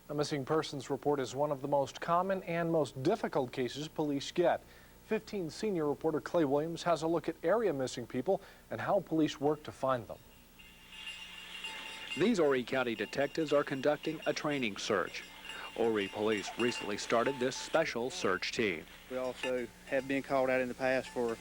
A missing persons report is one of the most common and most difficult cases police get. 15 senior reporter Clay Williams has a look at area missing people and how police work to find them. These Horry County detectives are conducting a training search. Horry police recently started this special search team. We also have been called out in the past for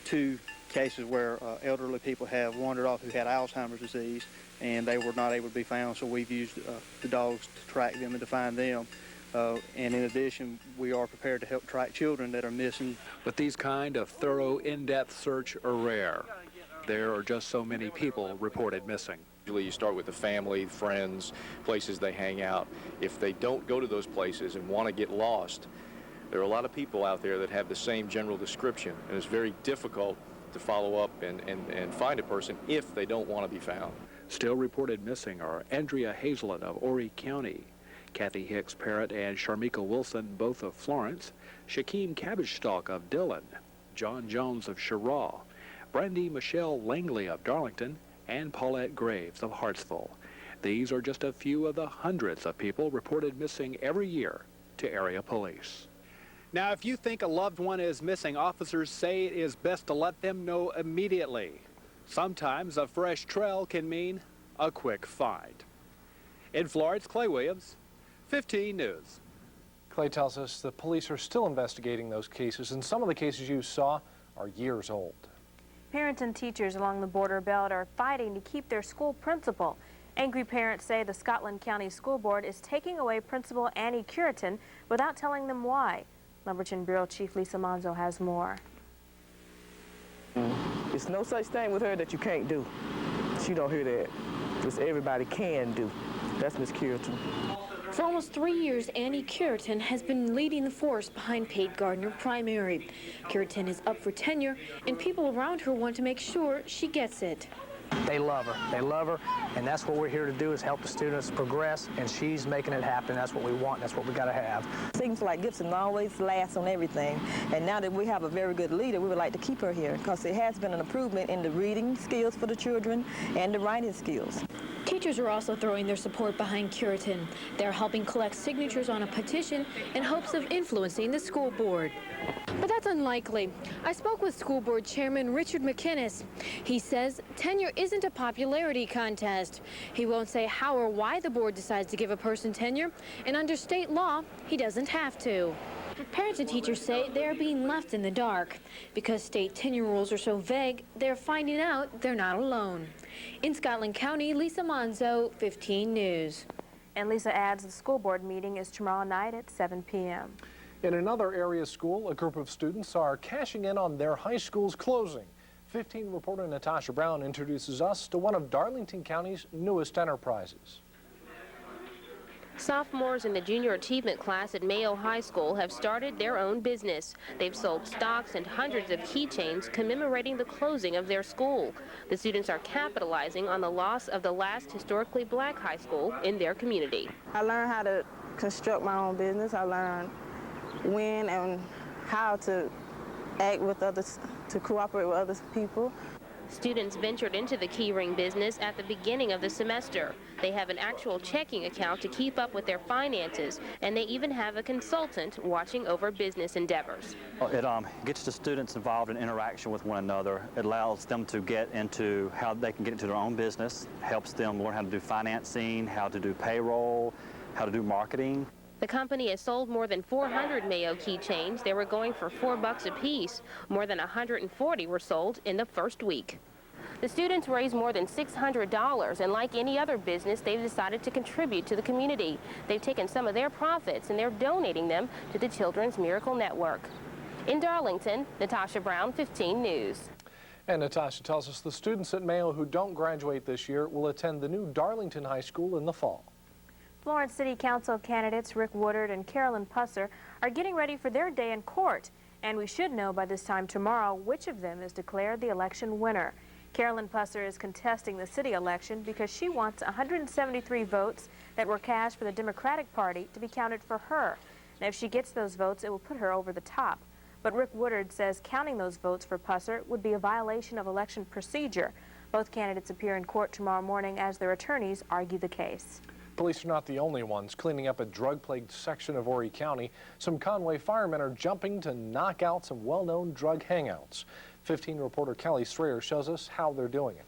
2 cases where elderly people have wandered off who had Alzheimer's disease, and they were not able to be found, so we've used the dogs to track them and to find them. And in addition, we are prepared to help track children that are missing. But these kind of thorough, in-depth search are rare. There are just so many people reported missing. Usually you start with the family, friends, places they hang out. If they don't go to those places and want to get lost, there are a lot of people out there that have the same general description, and it's very difficult to follow up and find a person if they don't want to be found. Still reported missing are Andrea Hazelett of Horry County, Kathy Hicks Parrott and Sharmika Wilson, both of Florence, Shaquem Cabbagestalk of Dillon, John Jones of Cheraw, Brandy Michelle Langley of Darlington, and Paulette Graves of Hartsville. These are just a few of the hundreds of people reported missing every year to area police. Now, if you think a loved one is missing, officers say it is best to let them know immediately. Sometimes a fresh trail can mean a quick find. In Florence, Clay Williams, 15 News. Clay tells us the police are still investigating those cases, and some of the cases you saw are years old. Parents and teachers along the border belt are fighting to keep their school principal. Angry parents say the Scotland County School Board is taking away Principal Annie Curitan without telling them why. Lumberton Bureau Chief Lisa Manzo has more. It's no such thing with her that you can't do. She don't hear that. It's everybody can do. That's Miss Curitan. For almost 3 years, Annie Curitan has been leading the force behind Pate Gardner Primary. Curitan is up for tenure, and people around her want to make sure she gets it. They love her, and that's what we're here to do, is help the students progress, and she's making it happen. That's what we want, that's what we got to have. Seems like Gibson always lasts on everything, and now that we have a very good leader, we would like to keep her here, because there has been an improvement in the reading skills for the children and the writing skills. Teachers are also throwing their support behind Curitan. They're helping collect signatures on a petition in hopes of influencing the school board. But that's unlikely. I spoke with school board chairman Richard McInnes. He says tenure isn't a popularity contest. He won't say how or why the board decides to give a person tenure, and under state law, he doesn't have to. Parents and teachers say they are being left in the dark. Because state tenure rules are so vague, they're finding out they're not alone. In Scotland County, Lisa Manzo, 15 News. And Lisa adds the school board meeting is tomorrow night at 7 p.m. In another area school, a group of students are cashing in on their high school's closing. 15 reporter Natasha Brown introduces us to one of Darlington County's newest enterprises. Sophomores in the junior achievement class at Mayo High School have started their own business. They've sold stocks and hundreds of keychains commemorating the closing of their school. The students are capitalizing on the loss of the last historically black high school in their community. I learned how to construct my own business. I learned when and how to act with others, to cooperate with other people. Students ventured into the keyring business at the beginning of the semester. They have an actual checking account to keep up with their finances, and they even have a consultant watching over business endeavors. It gets the students involved in interaction with one another. It allows them to get into how they can get into their own business, helps them learn how to do financing, how to do payroll, how to do marketing. The company has sold more than 400 Mayo keychains. They were going for $4 a piece. More than 140 were sold in the first week. The students raised more than $600, and like any other business, they've decided to contribute to the community. They've taken some of their profits and they're donating them to the Children's Miracle Network. In Darlington, Natasha Brown, 15 News. And Natasha tells us the students at Mayo who don't graduate this year will attend the new Darlington High School in the fall. Florence City Council candidates Rick Woodard and Carolyn Pusser are getting ready for their day in court. And we should know by this time tomorrow which of them is declared the election winner. Carolyn Pusser is contesting the city election because she wants 173 votes that were cast for the Democratic Party to be counted for her. And if she gets those votes, it will put her over the top. But Rick Woodard says counting those votes for Pusser would be a violation of election procedure. Both candidates appear in court tomorrow morning as their attorneys argue the case. Police are not the only ones cleaning up a drug-plagued section of Horry County. Some Conway firemen are jumping to knock out some well-known drug hangouts. 15 reporter Kelly Strayer shows us how they're doing it.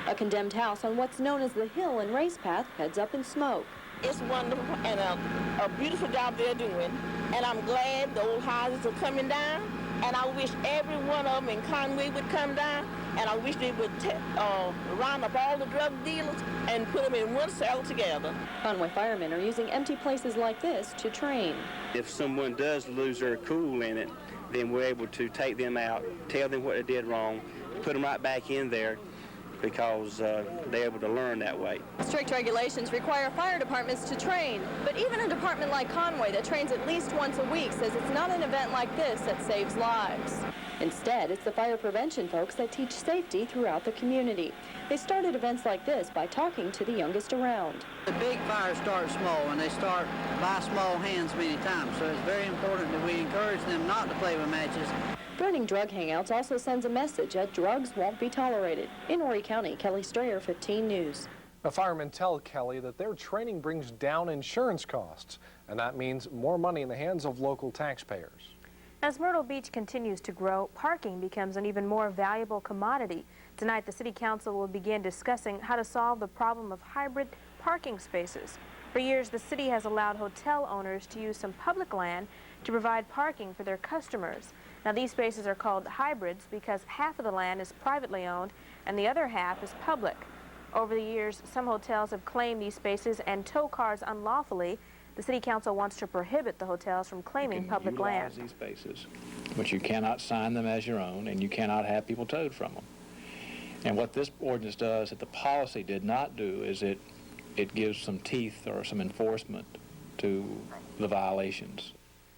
A condemned house on what's known as the Hill and Race Path heads up in smoke. It's wonderful and a beautiful job they're doing. And I'm glad the old houses are coming down. And I wish every one of them in Conway would come down. And I wish they would round up all the drug dealers and put them in one cell together. Conway firemen are using empty places like this to train. If someone does lose their cool in it, then we're able to take them out, tell them what they did wrong, put them right back in there, because they're able to learn that way. Strict regulations require fire departments to train, but even a department like Conway that trains at least once a week says it's not an event like this that saves lives. Instead, it's the fire prevention folks that teach safety throughout the community. They started events like this by talking to the youngest around. The big fires start small, and they start by small hands many times, so it's very important that we encourage them not to play with matches. Burning drug hangouts also sends a message that drugs won't be tolerated. In Horry County, Kelly Strayer, 15 News. The firemen tell Kelly that their training brings down insurance costs, and that means more money in the hands of local taxpayers. As Myrtle Beach continues to grow, parking becomes an even more valuable commodity. Tonight, the City Council will begin discussing how to solve the problem of hybrid parking spaces. For years, the city has allowed hotel owners to use some public land to provide parking for their customers. Now, these spaces are called hybrids because half of the land is privately owned and the other half is public. Over the years, some hotels have claimed these spaces and tow cars unlawfully. The City Council wants to prohibit the hotels from claiming public land. These spaces, but you cannot sign them as your own, and you cannot have people towed from them. And what this ordinance does that the policy did not do is it gives some teeth or some enforcement to the violations.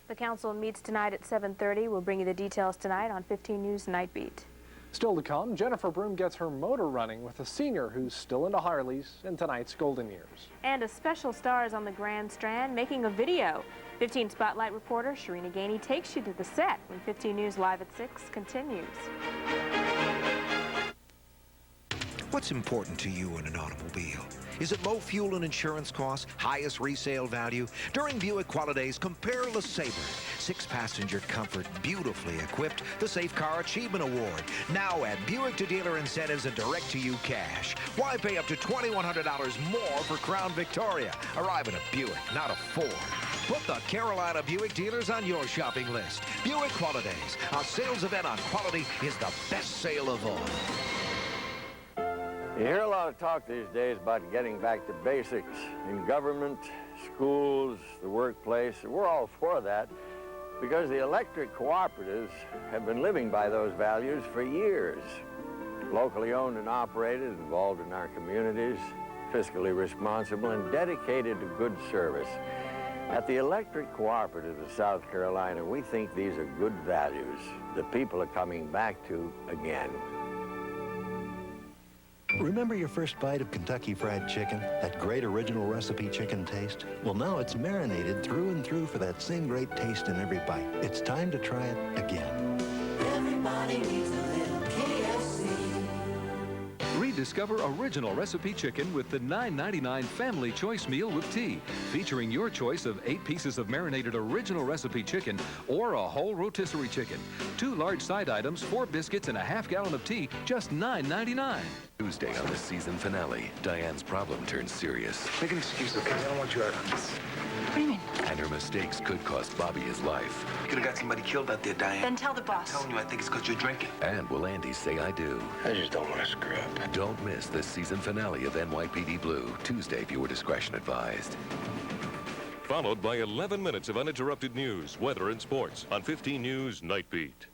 The council meets tonight at 7:30. We'll bring you the details tonight on 15 News Night Beat. Still to come, Jennifer Broom gets her motor running with a senior who's still into Harleys in tonight's Golden Years. And a special star is on the Grand Strand making a video. 15 Spotlight reporter Sharina Gainey takes you to the set when 15 News Live at 6 continues. What's important to you in an automobile? Is it low fuel and insurance costs, highest resale value? During Buick Qualidays, compare LeSabre. 6-passenger comfort, beautifully equipped, the Safe Car Achievement Award. Now add Buick to dealer incentives and direct-to-you cash. Why pay up to $2,100 more for Crown Victoria? Arrive in a Buick, not a Ford. Put the Carolina Buick dealers on your shopping list. Buick Qualidays, a sales event on quality, is the best sale of all. You hear a lot of talk these days about getting back to basics in government, schools, the workplace. We're all for that because the electric cooperatives have been living by those values for years. Locally owned and operated, involved in our communities, fiscally responsible, and dedicated to good service. At the Electric Cooperative of South Carolina, we think these are good values that people are coming back to again. Remember your first bite of Kentucky Fried Chicken? That great original recipe chicken taste? Well, now it's marinated through and through for that same great taste in every bite. It's time to try it again. Everybody needs a little KFC. Rediscover original recipe chicken with the $9.99 Family Choice Meal with Tea, featuring your choice of 8 pieces of marinated original recipe chicken or a whole rotisserie chicken. 2 large side items, 4 biscuits, and a half gallon of tea, just $9.99. Tuesday on the season finale, Diane's problem turns serious. Make an excuse, okay? I don't want you out on this. What do you mean? And her mistakes could cost Bobby his life. You could have got somebody killed out there, Diane. Then tell the boss. I'm telling you, I think it's because you're drinking. And will Andy say I do? I just don't want to screw up. Don't miss the season finale of NYPD Blue. Tuesday, viewer discretion advised. Followed by 11 minutes of uninterrupted news, weather, and sports on 15 News Night Beat.